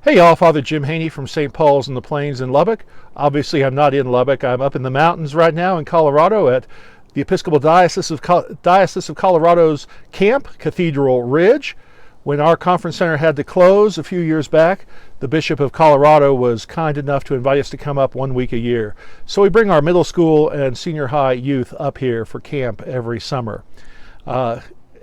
Hey y'all, Father Jim Haney from St. Paul's in the Plains in Lubbock. Obviously I'm not in Lubbock. I'm up in the mountains right now in Colorado at the Episcopal Diocese of Colorado's camp, Cathedral Ridge. When our conference center had to close a few years back, the Bishop of Colorado was kind enough to invite us to come up 1 week a year. So we bring our middle school and senior high youth up here for camp every summer.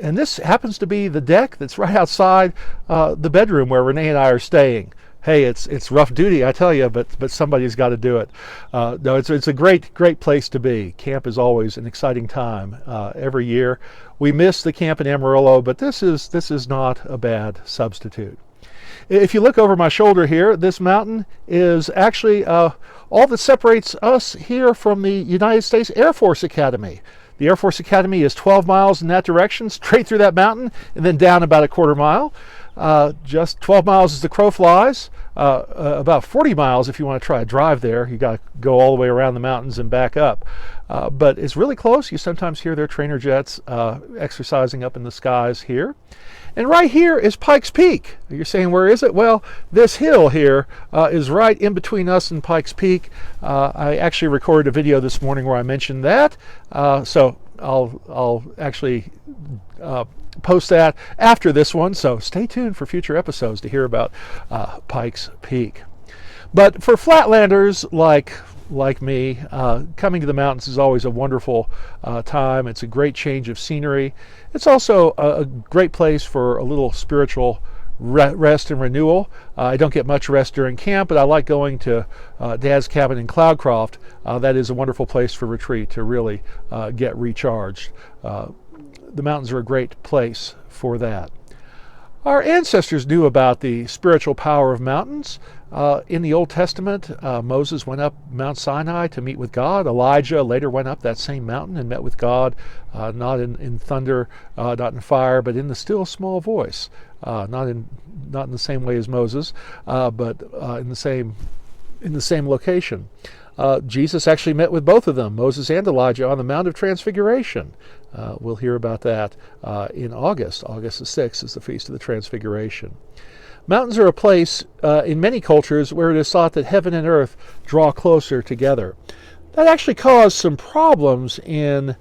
And this happens to be the deck that's right outside the bedroom where Renee and I are staying. Hey, it's rough duty, I tell you, but somebody's got to do it. No, it's a great place to be. Camp is always an exciting time every year. We miss the camp in Amarillo, but this is not a bad substitute. If you look over my shoulder here, this mountain is actually all that separates us here from the United States Air Force Academy. The Air Force Academy is 12 miles in that direction, straight through that mountain, and then down about a quarter mile. Just 12 miles as the crow flies. About 40 miles if you want to try a drive there. You got to go all the way around the mountains and back up. But it's really close. You sometimes hear their trainer jets exercising up in the skies here. And right here is Pikes Peak. You're saying, where is it? Well, this hill here is right in between us and Pikes Peak. I actually recorded a video this morning where I mentioned that. So I'll actually post that after this one. So stay tuned for future episodes to hear about Pikes Peak. But for flatlanders like me, coming to the mountains is always a wonderful time. It's a great change of scenery. It's also a great place for a little spiritual rest and renewal. I don't get much rest during camp, but I like going to Dad's cabin in Cloudcroft. That is a wonderful place for retreat to really get recharged. The mountains are a great place for that. Our ancestors knew about the spiritual power of mountains. In the Old Testament, Moses went up Mount Sinai to meet with God. Elijah later went up that same mountain and met with God, not in thunder, not in fire, but in the still small voice. Not in the same way as Moses, but in the same location. Jesus actually met with both of them, Moses and Elijah, on the Mount of Transfiguration. We'll hear about that in August. August the 6th is the Feast of the Transfiguration. Mountains are a place in many cultures where it is thought that heaven and earth draw closer together. That actually caused some problems in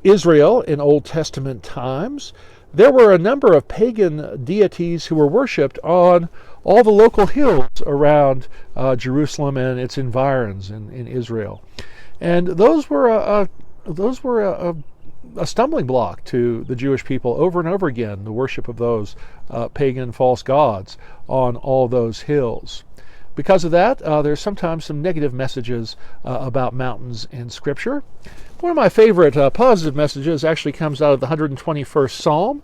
Israel in Old Testament times. There were a number of pagan deities who were worshipped on all the local hills around Jerusalem and its environs in Israel. And those were a stumbling block to the Jewish people over and over again, the worship of those pagan false gods on all those hills. Because of that, there's sometimes some negative messages about mountains in Scripture. One of my favorite positive messages actually comes out of the 121st Psalm.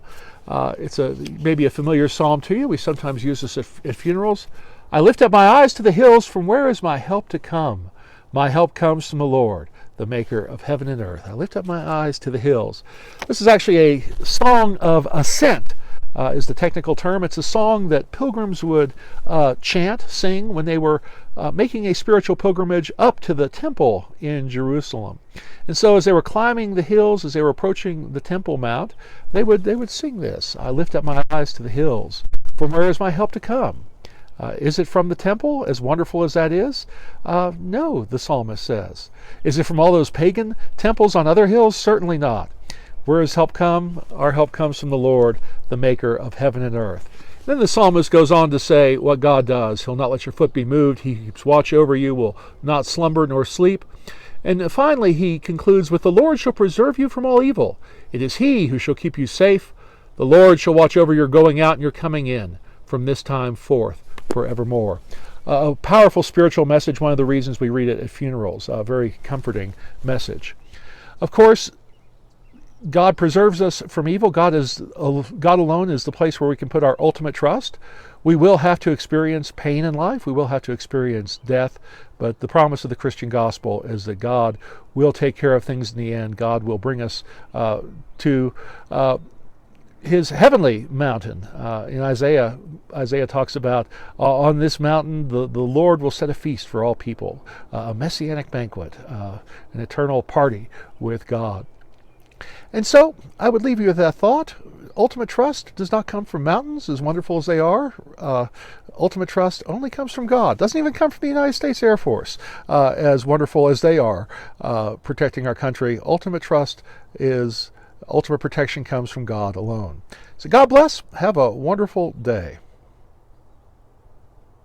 It's maybe a familiar psalm to you. We sometimes use this at funerals. I lift up my eyes to the hills, from where is my help to come? My help comes from the Lord, the maker of heaven and earth. I lift up my eyes to the hills. This is actually a song of ascent, is the technical term. It's a song that pilgrims would sing when they were making a spiritual pilgrimage up to the temple in Jerusalem. And so as they were climbing the hills, as they were approaching the Temple Mount, they would sing this. I lift up my eyes to the hills. From where is my help to come? Is it from the temple, as wonderful as that is? No, the psalmist says. Is it from all those pagan temples on other hills? Certainly not. Where does help come? Our help comes from the Lord, the maker of heaven and earth. Then the psalmist goes on to say what God does. He'll not let your foot be moved. He keeps watch over you, will not slumber nor sleep. And finally he concludes with, the Lord shall preserve you from all evil. It is he who shall keep you safe. The Lord shall watch over your going out and your coming in from this time forth forevermore. A powerful spiritual message, one of the reasons we read it at funerals. A very comforting message. Of course, God preserves us from evil. God alone is the place where we can put our ultimate trust. We will have to experience pain in life. We will have to experience death. But the promise of the Christian gospel is that God will take care of things in the end. God will bring us to his heavenly mountain. In Isaiah talks about on this mountain the Lord will set a feast for all people, a messianic banquet, an eternal party with God. And so I would leave you with that thought. Ultimate trust does not come from mountains, as wonderful as they are. ultimate trust only comes from God. Doesn't even come from the United States Air Force, as wonderful as they are protecting our country. Ultimate protection comes from God alone. So God bless. Have a wonderful day.